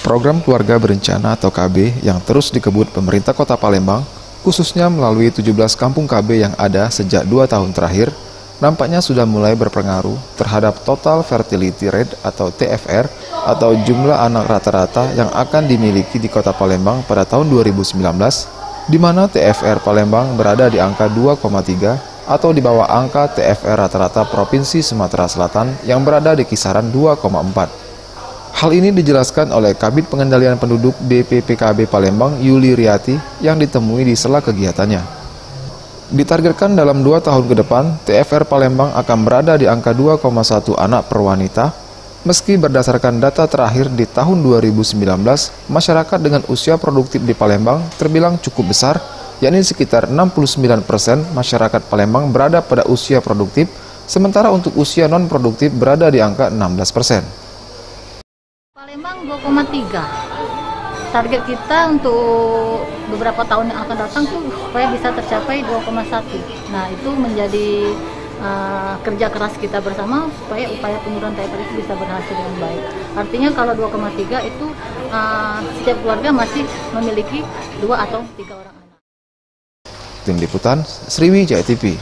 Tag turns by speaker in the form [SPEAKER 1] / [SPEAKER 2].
[SPEAKER 1] Program Keluarga Berencana atau KB yang terus dikebut pemerintah Kota Palembang, khususnya melalui 17 kampung KB yang ada sejak 2 tahun terakhir, nampaknya sudah mulai berpengaruh terhadap total fertility rate atau TFR atau jumlah anak rata-rata yang akan dimiliki di Kota Palembang pada tahun 2019, di mana TFR Palembang berada di angka 2,3 atau di bawah angka TFR rata-rata Provinsi Sumatera Selatan yang berada di kisaran 2,4. Hal ini dijelaskan oleh Kabid Pengendalian Penduduk BPPKB Palembang Yuli Riyati yang ditemui di sela kegiatannya. Ditargetkan dalam 2 tahun ke depan, TFR Palembang akan berada di angka 2,1 anak per wanita, meski berdasarkan data terakhir di tahun 2019, masyarakat dengan usia produktif di Palembang terbilang cukup besar, yakni sekitar 69% masyarakat Palembang berada pada usia produktif, sementara untuk usia non-produktif berada di angka 16%.
[SPEAKER 2] Palembang 2,3. Target kita untuk beberapa tahun yang akan datang tuh supaya bisa tercapai 2,1. Nah, itu menjadi kerja keras kita bersama supaya upaya penurunan TFR itu bisa berhasil dengan baik. Artinya kalau 2,3 itu setiap keluarga masih memiliki 2 atau 3 orang anak.
[SPEAKER 1] Tim Liputan, Sriwijaya TV.